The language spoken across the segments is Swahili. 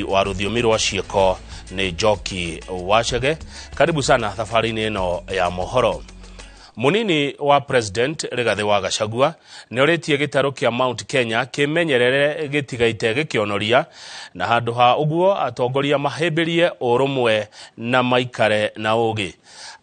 wa rũthiomi rwa ciĩko nĩ Njoki Wachege. Karibu sana thabarĩ-inĩ ĩno ya mohoro. Munini wa President Rigathi wa Gachagua nĩ orĩtie gĩtarũ kĩa Mount Kenya kĩmenyerere gĩtigaite gĩkĩonoria, na handũ ha ũguo atongoria mahĩmbĩrie ũrũmwe na maikare na ũgĩ.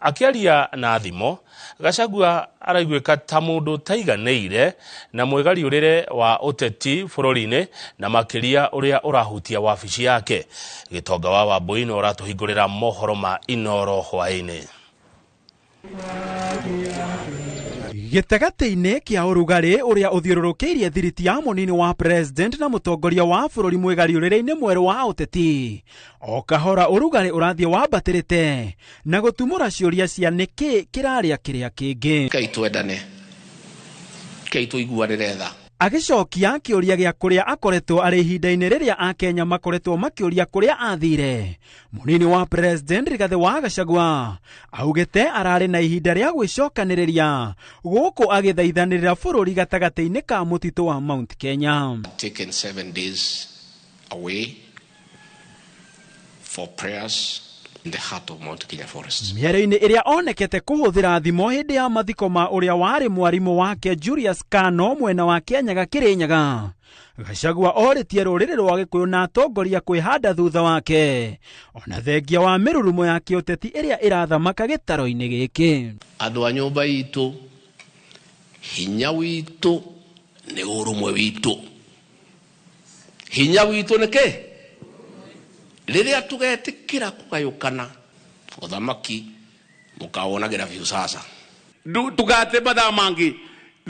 Akĩaria na thimo, Gachagua araiguĩka ta mũndũ taiganĩire na mwĩgariũrĩre wa ũteti bũrũri-inĩ na makĩria ũrĩa ũrahutia wabici yake. Gĩtonga wa Wambũi nĩ ũratũhingũrĩra mohoro ma Inoro hwaĩ-inĩ. Gĩtagatĩ-inĩ kĩa ũrugarĩ ũrĩa ũthiũrũrũkĩirie thiriti ya mũnini wa president na mũtongoria wa bũrũri mwĩgariũrĩre-inĩ mwerũ wa ũteti, o kahora ũrugarĩ ũrathiĩ wambatĩrĩte na gũtumũra ciũria cia nĩkĩ kĩrarĩa kĩrĩa kĩngĩ. Kei twendane, kei tũiguanĩre tha. Agĩcokia kĩũria gĩa kũrĩa akoretwo arĩ ihinda-inĩ rĩrĩa Akenya makoretwo makĩũria kũrĩa athire, mũnini wa president Rigathi wa Gachagua augĩte ararĩ na ihinda rĩa gwĩcokanĩrĩria gũkũ agĩthaithanĩrĩra bũrũri gatagatĩ-inĩ ka mũtitũ wa Mount Kenya. Taken 7 days away for prayers in the heart of Mount Kenya Forest. Mĩario-inĩ ĩrĩa onekete kũhũthĩra thimo hĩndĩ ya mathiko ma ũrĩa warĩ mwarimũ wake Julius Kano mwena wa Kianyaga Kĩrĩnyaga, Gachagua orĩtie rũrĩrĩ rwa Gĩkũyũ na atongoria kwĩhanda thutha wake, ona thengia wa mĩrurumo ya kĩũteti ĩrĩa ĩrathamaka gĩtaro-inĩ gĩkĩ. Andũ a nyũmba itũ, hinya witũ nĩ ũrũmwe witũ. Hinya witũ nĩ kĩ? Rĩrĩa tugetĩkĩra kũgayũkana, ũthamaki mũkawonagĩra biũ sasa. Tugate mathaa mangĩ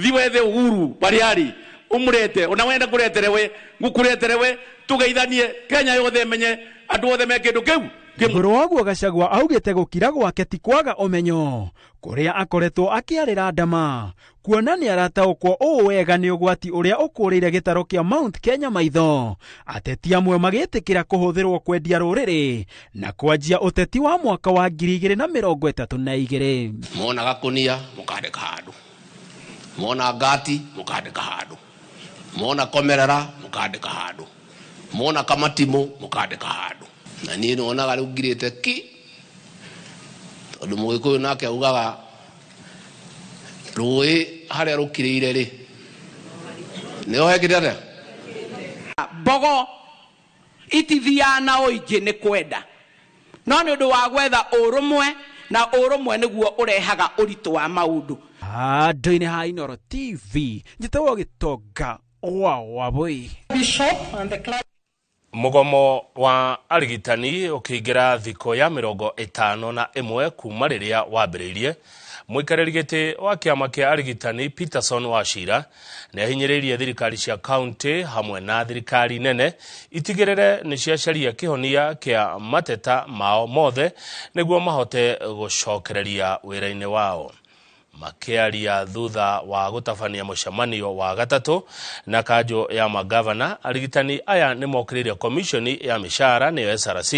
thiwethe Uhuru bariari umurete ona wenda kureterewe ngukureterewe tugeithanie Kenya yothe menye andũ othe me kĩndũ kĩu. Igũrũ waguo Gachagua augĩte gũkira gwake ti kwaga ũmenyo kũrĩa akoretwo akĩarĩra ndama, kuona nĩ arataũkwo ũũ wega nĩ ũgwati ũrĩa ũkũrĩire gĩtaro kĩa Mount Kenya maitho, ateti amwe magĩtĩkĩra kũhũthĩrwo kwendia rũrĩrĩ na kwanjia ũteti wa mwaka wa 2032. Mona gakũnia mũkandĩka handũ, mona ngati mũkandĩka handũ, mona komerera mũkandĩka handũ, mona kamatimu mũkandĩka handũ. Na niĩ nĩwonaga rĩu ngirĩte ki, tondũ Mũgĩkũyũ nake augaga rũĩ harĩa rũkirĩire rĩ nĩho hekĩte atĩa? Mbogo itithiaga na ũingĩ nĩ kwenda, no nĩ ũndũ wa gwetha ũrũmwe, na ũrũmwe nĩguo ũrehaga ũritũ wa maũndũ. Handũ-inĩ ha Inoro TV njĩtagwo Gĩtonga wa Wambũi. Mũgomo wa arigitani ũkĩingĩra thikũ ya 51 kuma rĩrĩa wambĩrĩirie. Mũikarĩri gĩtĩ wa kĩama kĩa arigitani Peterson Wachira nĩ ahinyĩrĩirie thirikari cia kaunti hamwe na thirikari nene itigĩrĩre nĩ ciacaria kĩhonia kĩa mateta mao mothe nĩguo mahote gũcokereria wĩra-inĩ wao. Makĩaria thutha wa gũtabania mũcemanio wa gatatũ na kanjũ ya magavana, arigitani aya nĩ mokĩrĩire komishoni ya mĩcara nĩyo SRC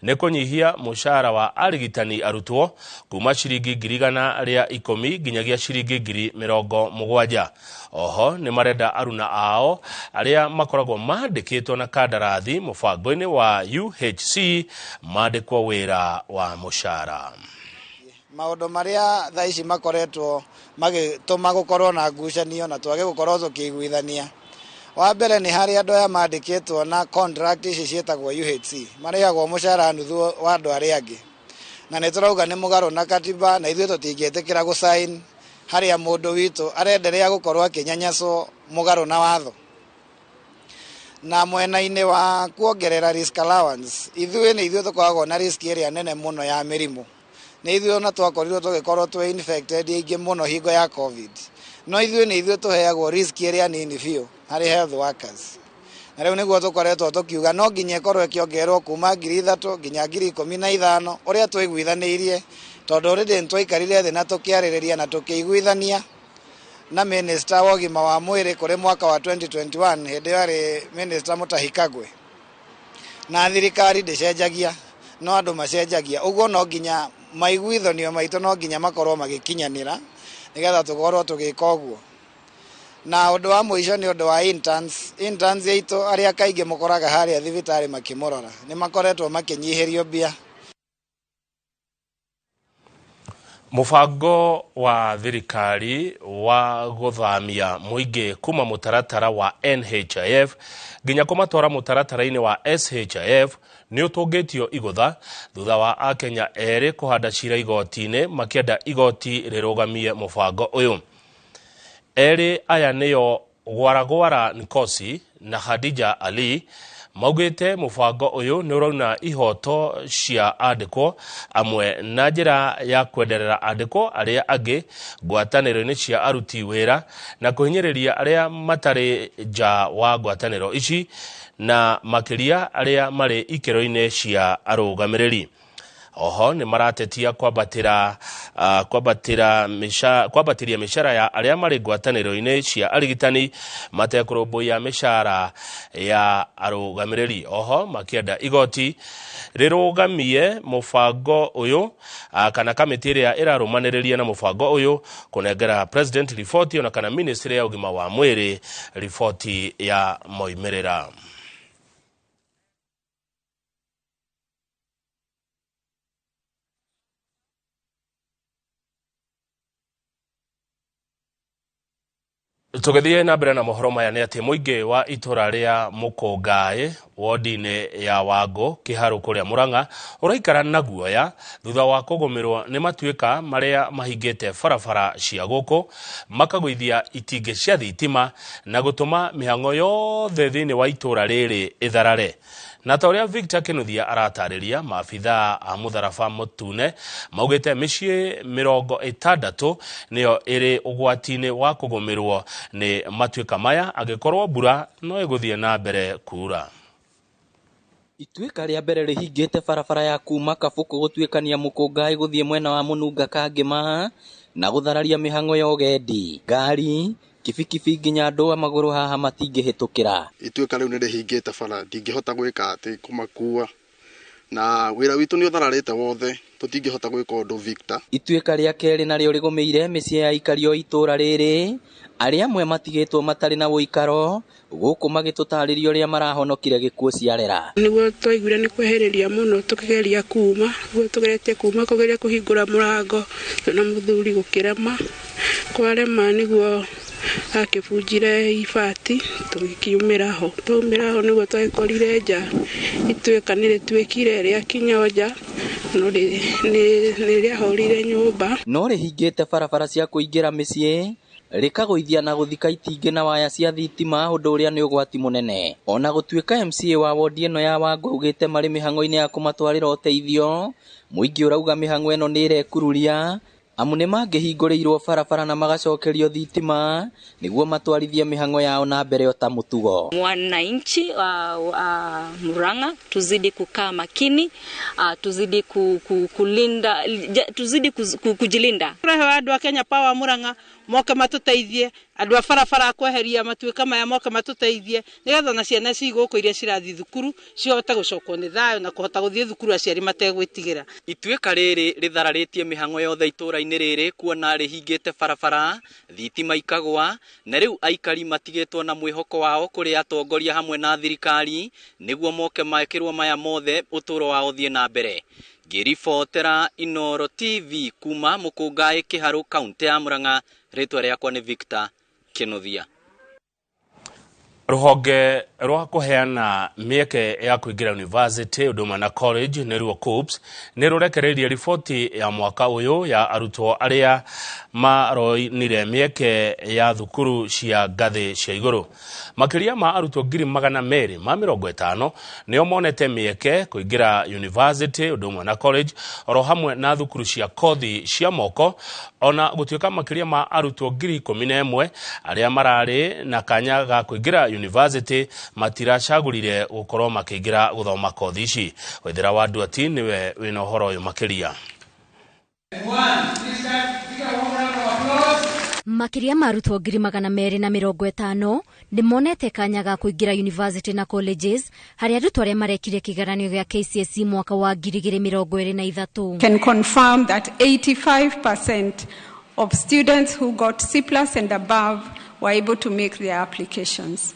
nĩ kũnyihia mũcara wa arigitani arutwo kuma ciringi 110 nginyagia ciringi 70,000. Oho nĩ marenda aruna ao arĩa makoragwo mandĩkĩtwo na kandarathi mũbango-inĩ wa UHC mandĩkwo wĩra wa mũcara. Maũndũ marĩa thaa ici makoretwo magĩtũma gũkorwo na ngucanio na twage gũkorwo tũkĩiguithania. Wa mbere nĩ harĩ andũ aya mandĩkĩtwo na contract ici ciĩtagwo UHC marĩhagwo mũcara nuthu wa andũ arĩa angĩ, na nĩ tũrauga nĩ mũgarũ na katiba, na ithuĩ tũtingĩtĩkĩra gũsaini harĩa mũndũ witũ arenderea gũkorwo akĩnyanyaswo mũgarũ na watho. Na mwena-inĩ wa kuongerera risk allowance, ithuĩ tũkoragwo na risk ĩrĩa nene mũno ya mĩrimũ. Nĩ ithuĩ ona twakorirwo tũgĩkorwo twĩ infected ingĩ mũno hingo ya COVID. No ithuĩ tũheagwo risk ĩrĩa nini biũ harĩ health workers. Na rĩu nĩguo tũkoretwo tũkiuga no nginya ĩkorwo ĩkĩongererwo kuma 3,000 nginya 15,000 ũrĩa tũiguithanĩirie, tondũ already nĩtwaikarire thĩ na tũkĩarĩrĩria na tũkĩiguithania na minister wa ũgima wa mwĩrĩ kũrĩ mwaka wa 2021 hĩndĩ yarĩ minister Mutahi Kagwe. Na thirikari ndĩcenjagia, no andũ macenjagia. Ũguo no nginya maiguithanio maitũ no nginya makorwo magĩkinyanĩra nĩgetha tũkorwo tũgĩka ũguo. na undu wa muico ni undu wa interns yaito aria kaingi mukoraga haria thibitari makimurora ni makoretwo makinyihirio bia. Mubango wa thirikari wa guthamia muingi kuma mutaratara wa NHIF nginya kumatwara mutaratara-ini wa SHIF ni utungitio igutha thutha wa akenya eri kuhanda cira igoti-ini makienda igoti rirugamie mubango uyu. Eri aya niyo Gwaragwara Nkosi na Khadija Ali maugite mubango uyu ni urauna ihoto cia andikwo amwe na njira ya kwenderera andikwo aria angi ngwataniro-ini cia aruti wira na kuhinyiriria aria matari nja wa ngwataniro ici na makiria aria mari ikero-ini cia arugamiriri. Oho ni maratetia kwambatiria mishara ya aria mari ngwataniro-ini cia arigitani matekurumbuia mishara ya arugamiriri. Oho makienda igoti rirugamie mubango uyu kana kamiti iria irarumaniriria na mubango uyu kunengera president ripoti ona kana ministry ya ugima wa mwiri ripoti ya moimerera. Tugethie na mbere na mohoro maya ni ati muingi wa itura ria Mukungai wodi-ini ya Wangu Kiharu kuria Murang'a uraikara na guoya thutha wa kugumirwo ni matuika maria mahingite barabara cia guku makagwithia itingi cia thitima na gutuma mihango yothe thiini wa itura riri itharare. Na tauria Victor Kinuthia aratariria maabitha a mutharaba mutune maugite micii 60 niyo iri ugwati-ini wa kugumirwo ni matuika maya agikorwo mbura no iguthie na mbere kura. Ituika ria mbere rihingite barabara ya kuma Kabuku gutuikania Mukungai guthie mwena wa Mununga Kangima na guthararia mihango ya ugendi. Ngari kibikibi nginya andu a maguru haha matingĩhĩtũkĩra. Ituika riu ni rihingite bara ndingĩhota gwika ati kumakua na wira witu ni uthararite wothe tutingĩhota gwika undu Victor. Ituika ria keri narĩo rĩgũmĩire mĩciĩ ya ikario itura rĩrĩ aria amwe matigĩtwo matarĩ na ũikaro gũkũ magĩtũtarĩrio ria marahonokire gĩkuũ ciarera. Niguo twaiguire ni kwehereria muno tukigeria kuma niguo tugeretie kuma kugeria kuhingura murango na muthuri gukirema kwarema niguo akibunjire ibati tugikiumira ho niguo twakorire nja ituika ni rituikire ria kinya nja no ni riahorire nyumba no rihingite barabara cia kuingira mĩciĩ rikagũithia na guthika itingi na waya cia thitima undu uria ni ugwati munene. Ona gutuika MCA wa wodi ino ya Wangu augite mari mihango-ini ya kumatwarira uteithio muingi urauga mihango ino ni irekururia amu ni mangĩhingũrĩirwo barabara na magacokerio thitima niguo matwarithie mihango yao na mbere ota mutugo. Wananchi wa Murang'a tuzidi kukaa makini, tuzidi kulinda, tuzidi kujilinda. Andu a Kenya Power Murang'a moke matuteithie, andu a barabara kweheria matuika maya moke matuteithie nigetha na ciana ciguku iria cirathi thukuru cihote gucokwo ni thayo na kuhota guthie thukuru aciari mategwitigira. Ituika riri rithararĩtie mihango yothe itura-ini riri kuona rihingite barabara thitima ikagwa na riu aikari matigĩtwo na mwihoko wao kuri atongoria hamwe na thirikari niguo moke maikirwo maya mothe uturo wao thie na mbere. Ngiribotera Inooro TV kuma Mukungai Kiharu kaunti ya Murang'a, ritwa riakwa ni Victor Kinuthia. Ruhonge rwa kuheana mieke ya kuingira university uduma na college neruo COOPS ni rurekereirie riboti ya mwaka uyu ya arutwo aria maroinire mieke ya thukuru cia ngathi cia iguru. Makiria ma arutwo 250 nio monete mieke kuingira university uduma na college oro hamwe na thukuru cia kothi cia moko ona gutuika makiria ma arutwo 11,000 aria marari na kanya ga kuingira university matiracagurire gukorwo makiingira guthoma kothi ici. Wethera wa Duati niwe wina uhoro uyu makiria. Makiria marutwo 250 nimonete kanya ga kuingira university na colleges haria arutwo aria marekire kigeranio gya KCSE mwaka wa 2023. Can confirm that 85% of students who got C+ and above were able to make their applications.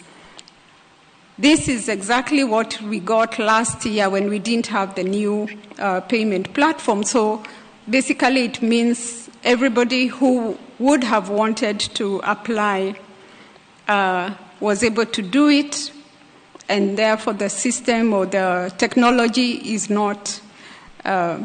This is exactly what we got last year when we didn't have the new payment platform. So basically it means everybody who would have wanted to apply was able to do it, and therefore the system or the technology is not a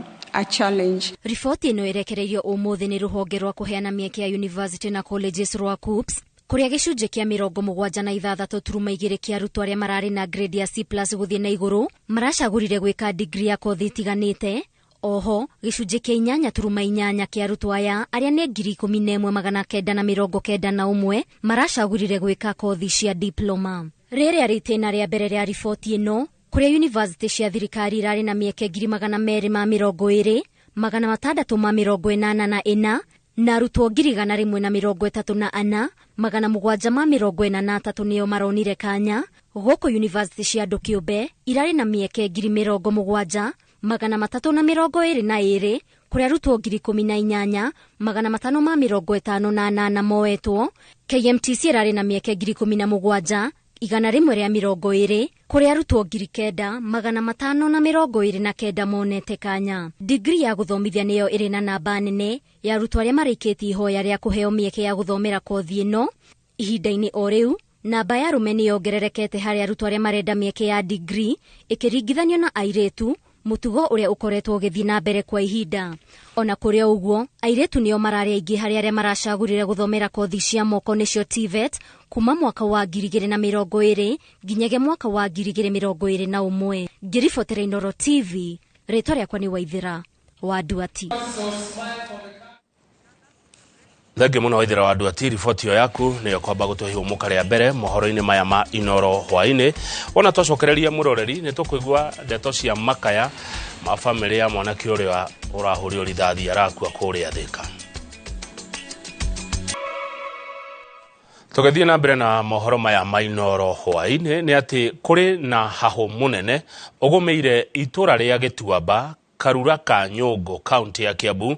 challenge. Riboti ĩno ĩrekereirio ũmũthĩ nĩ rũhonge rwa kũheana mĩeke ya university na colleges rwa KUPS, kũrĩa gĩcunjĩ kĩa 76 turuma 2 kĩa arutwo arĩa mararĩ na grade ya C+ gũthiĩ na igũrũ maracagũrire gwĩka degree ya kothi itiganĩte. Oho, gĩcunjĩ kĩa 8 turuma 8 kĩa arutwo aya arĩa nĩ 11,991 maracagũrire gwĩka kothi cia diploma. Rĩrĩ arĩ itĩna rĩa mbere rĩa riboti ĩno, kũrĩa university cia thirikari irarĩ na mĩeke 220,684 na arutwo 134 743 nĩo maronire kanya. Gũkũ university cia andũ kĩũmbe irarĩ na mĩeke 70,322 kũrĩa arutwo 18,558 moetwo. KMTC irarĩ na mĩeke 17,120 kũrĩa arutwo 9,529 monete kanya. Degree ya gũthomithia nĩyo ĩrĩ na namba nene ya arutwo arĩa marĩkĩtie ihoya rĩa kũheo mĩeke ya gũthomera kothi ĩno. Ihinda-inĩ o rĩu, namba ya arũme nĩ yongererekete harĩ arutwo arĩa marenda mĩeke ya degree ĩkĩringithanio na airĩtu, mũtugo ũrĩa ũkoretwo ũgĩthiĩ na mbere kwa ihinda. Ona kũrĩ ũguo, airĩtu nĩo mararĩ aingĩ harĩ arĩa maracagũrire gũthomera kothi cia moko nĩcio TVET kuma mwaka wa 2020 nginyagia mwaka wa 2021. Ngĩribotera Inooro TV, rĩtwa rĩakwa nĩ Waithĩra wa Nduati. Thenge mũno Waithĩra wa Nduati, riboti yo yaku nĩyo kwamba gũtũhe ũmũka rĩa mbere mohoro-inĩ maya ma Inooro hwaĩ-inĩ. Ona twacokereria mũroreri nĩ tũkũigua ndeto cia makaya ma famĩlĩ ya mwanake ũrĩa ũrahũrio rithathi arakua kũrĩa Thĩka. Tũgĩthiĩ na mbere na mohoro maya ma Inooro hwaĩ-inĩ nĩ atĩ kũrĩ na hahũ mũnene ũgũmĩire itũra rĩa Gĩtuamba, Karura ka Nyũngũ, kaunti ya Kiambu,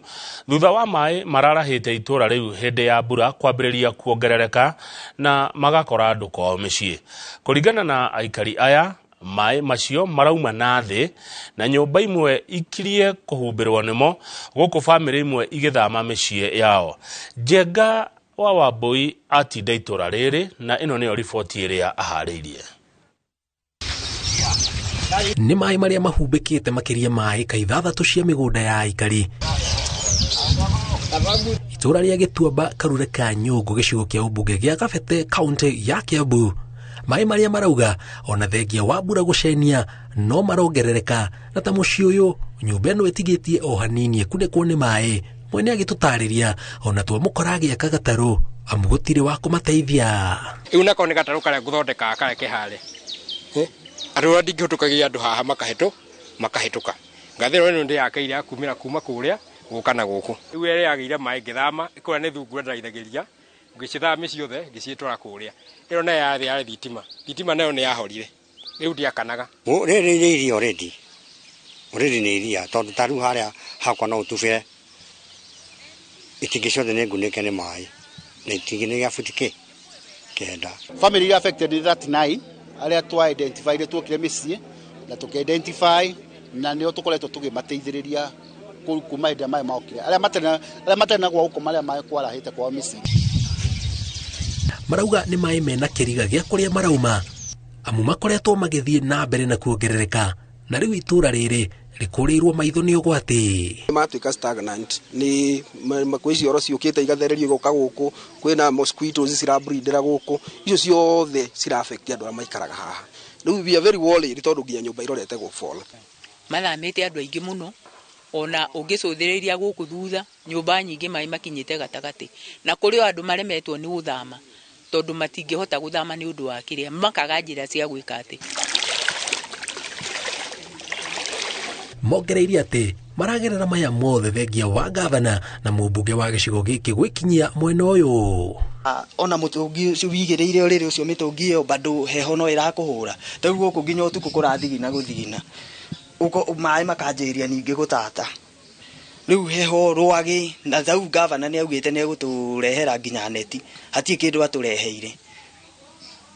thutha wa maĩ mararahĩte itũra rĩu hĩndĩ ya mbura kwambĩrĩria kuongerereka na magakora andũ kwao mĩciĩ. Kũringana na aikari aya, maĩ macio marauma na thĩ na nyũmba imwe ikirie kũhumbĩrwo nĩmo, gũkũ famĩlĩ imwe igĩthama mĩciĩ yao. Njenga wa Wambui atinda itũra rĩrĩ na ĩno nĩyo riboti ĩrĩa aharĩirie. Nĩ maĩ marĩa mahumbĩkĩte makĩria maĩ ka 6 cia mĩgũnda ya aikari. Itũra rĩa Gĩtuamba, Karura ka Nyũngũ, gĩcigo kĩa ũmbunge gĩa Kabete, kaunti ya Kiambu. Maĩ marĩa marauga ona thengia wa mbura gũcenia no marongerereka, na ta mũciĩ ũyũ nyũmba ĩno ĩtigĩtie o hanini ĩkunĩkwo nĩ maĩ. Mwene agĩtũtarĩria ona twamũkora agĩaka gatarũ amu gũtirĩ wa kũmateithia. Rĩu nako nĩ gatarũ karĩa ngũthondeka kareke hare. Andũ ndingĩhũtũkagia andũ haha makahĩtũka. Ngathĩro ĩno ndĩyakeire akumĩra kuma kũrĩa gũka na gũkũ. Rĩu ĩrĩa yagĩire maĩ ngĩthama ĩkũra nĩ thungura ndaraithagĩria, ngĩcithama ciothe ngĩciĩtwara kũrĩa. Ĩno nayo yarĩ ya thitima nayo nĩ yahorire. Rĩu ndiakanaga. Rĩrĩ nĩ iria already nĩ iria tondũ tarũ harĩa hakwa no ũtubĩre itingĩ ciothe nĩ ngunĩke nĩ maĩ na itingĩ nĩ gĩa futi kenda. Family affected ni 39 arĩa twa identify twokire mĩciĩ na tũke identify na nĩo tũkoretwo tũgĩmateithĩrĩria kuma hĩndĩ maĩ maokire arĩa matarĩ gwa gũkoma arĩa maĩ kwarahĩte kwao mĩciĩ. Marauga nĩ maĩ mena kĩriga gĩa kũrĩa marauma amu makoretwo magĩthiĩ na mbere na kuongerereka, na rĩu itũra rĩrĩ rĩkũrĩirwo maitho nĩ ũgwati. Matuĩka stagnant nĩ kwĩ cioro ciũkĩte igathererio gũka gũkũ, kwĩna mosquitoes cirabreedera gũkũ, icio ciothe ciraffect andũ arĩa maikaraga haha. Rĩu we are very worried tondũ nginya nyũmba irorete gũfall. Mathamĩte andũ aingĩ mũno, ona ũngĩcũthĩrĩria gũkũ thutha nyũmba nyingĩ maĩ makinyĩte gatagatĩ, na kũrĩ andũ maremetwo nĩ gũthama tondũ matingĩhota gũthama nĩ ũndũ wa kĩrĩa, makaga njĩra cia gwĩka atĩ. Mongereire atĩ maragerera maya mothe thengia wa gavana na mũmbunge wa gĩcigo gĩkĩ gwĩkinyia mwena ũyũ. Ona mũtũngi ũcio wigĩrĩire ũrĩrĩ ũcio mĩtũngi ĩyo bado heho no ĩrakũhũra, tarĩu gũkũ nginya ũtukũ kũrathigina gũthigina, maĩ makanjĩria ningĩ gũtata, riu heho rwagi na thau governor ni augite ni guturehera nginya neti hati kindu atureheire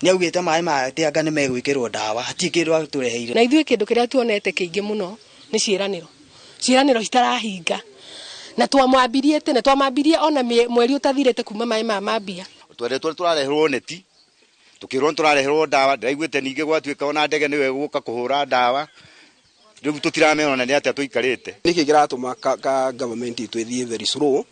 ni augite mai ma tianga ni megwikirwo dawa hati kindu atureheire na ithuĩ kindu kiria tuonete kiingi muno ni ciiraniro citarahinga na twamwambirie tene twamambirie ona mweri utathirite kuma mai ma mambia tweretwo turareherwo neti tukirwo turareherwo dawa ndaiguite ninge gwatuika ona ndege niwe guka kuhura dawa riu tutiramenya ni atia tuikarite niki kiratuma ka government itwithie very slow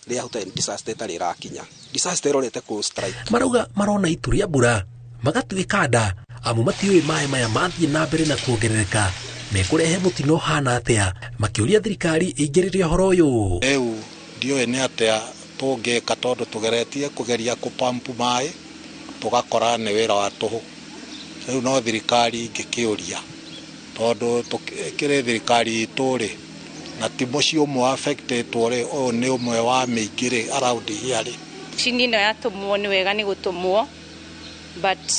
ria huta disaster tari rakinya disaster rorete ku strike marauga marona itu ria mbura magatuika nda amu matiui mai maya mathie na mbere na kuongerereka mekurehe mutino hana atia makiuria thirikari ingiririe horo uyu ndio ene atia tungika tondu tugeretie kugeria kupampu mai tugakora ni wira wa tuhu riu no thirikari ingikiuria tondu tukire thirikari ituri na timoci umwe affected ore o ni umwe wa mingire around here cindino yatumwo ni wega ni gutumwo but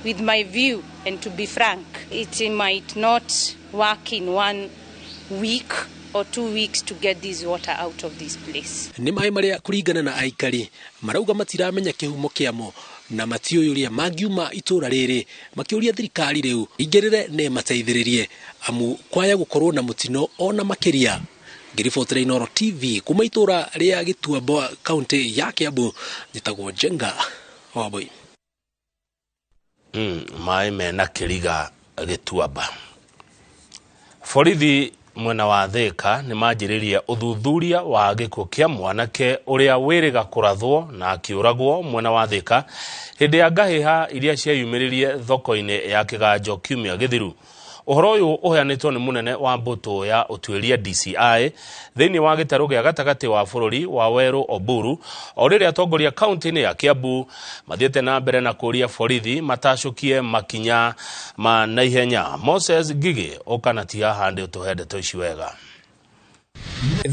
with my view and to be frank it might not work in 1 week or 2 weeks to get this water out of this place. Ni mai maria kuringana na aikari marauga matiramenya kihumo kiamo na matiuyuria magiuma itura riri makiuria thirikari riu ingirire ne mateithiririe amu kwaya gukorwo na mutino ona makiria. Ngiribotera Inooro TV kuma itura ria Gituamba county ya Kiambu njitagwo Jenga Waboi. Mai mena kiriga Gituamba. Borithi mwena wa Thika ni majiriria uthuthuria wa gikuo kia mwanake uria wiriga kurathwo na akiuragwo mwena wa Thika hindi ya ngahiha iria ciayumiririe thoko-ini ya Kiganjo kiumia githiru. Uhoro uyu uheanitwo ni munene wa mbuto ya utwiria DCI thiini wa gitaru gia gatagati wa bururi wa Weru Oburu orire atongoria kaunti-ini ya Kiambu mathiete na mbere na kuria borithi matashukie makinya ma naihenya. Moses Gigi ukanatia handi utuhende toici wega.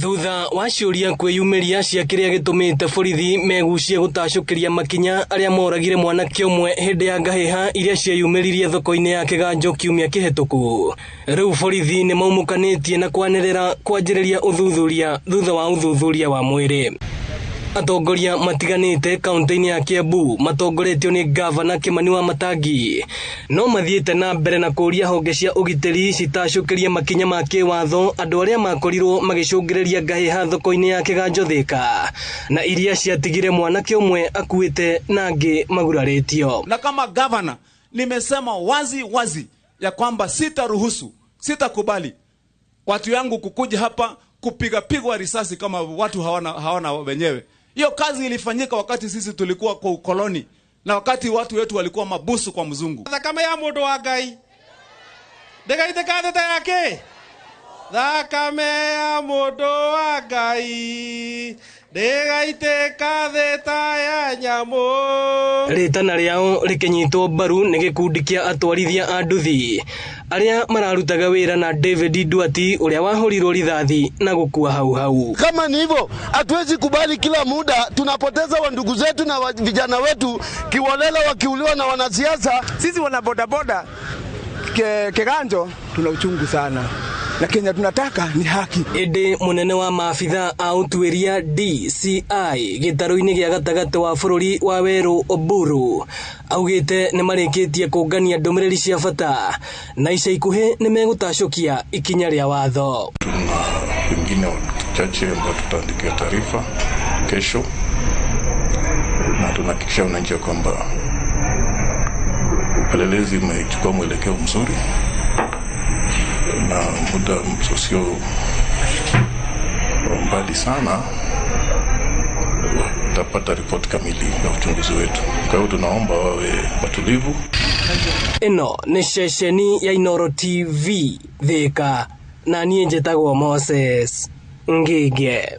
Thutha wa ciuria kwiyumiria cia kiria gitumite borithi megucie gutacukiria makinya aria moragire mwanake umwe hindi ya ngahiha iria ciayumiririe thoko-ini ya Kiganjo kiumia kihituku. Riu borithi ni maumukanitie na kwanirira kwanjiriria uthuthuria thutha wa uthuthuria wa mwiri. Atongoria matiganite kaunti-ini ya Kiambu matongoretio ni Gavana Kimani Wamatangi no mathiete na mbere na kuria honge cia ugitiri citacukirie makinya ma kiwatho andu aria makorirwo magicungiriria ngahiha thoko-ini ya Kiganjo Thika na iria ciatigire mwanake umwe akuite na angi maguraritio. Na kama governor nimesema wazi wazi ya kwamba sitakubali watu yangu kukuja hapa kupigwa risasi kama watu hawana wenyewe. Hiyo kazi ilifanyika wakati sisi tulikuwa kwa ukoloni na wakati watu wetu walikuwa mabusu kwa mzungu. Thakame ya mundu wa Ngai ndegaite katheta yake thakame ya mundu wa Ngai ndegaite katheta ya nyamu. Ritana riao rikinyitwo mbaru ni gikundi kia atwarithia a nduthi aria mararutaga wira na David Duati uria wahorirwo rithathi na gukua hau. Kama ni hivyo hatuwezi kubali kila muda tunapoteza wa ndugu zetu na vijana wetu kiwolela wakiuliwa na wanasiasa. Sisi wana bodaboda Kiganjo tuna uchungu sana na Kenya tunataka ni haki. Ede munene wa maafitha a utwiria DCI gitaru-ini gia gatagati wa bururi wa Weru Oburu augite ni marikitie kungania ndumiriri cia bata na ica ikuhi ni megutacukia ikinya ria watho. Wengine chache ambao tutaandikia taarifa kesho na tunahakikisha wananchi kwamba upelelezi umechukua mwelekeo mzuri na muda sio mbali sana tutapata ripoti kamili ya uchunguzi wetu. Kwa hiyo tunaomba wawe watulivu. Ino ni ceceni ya Inooro TV Thika na niĩ njĩtagwo Moses Ngige.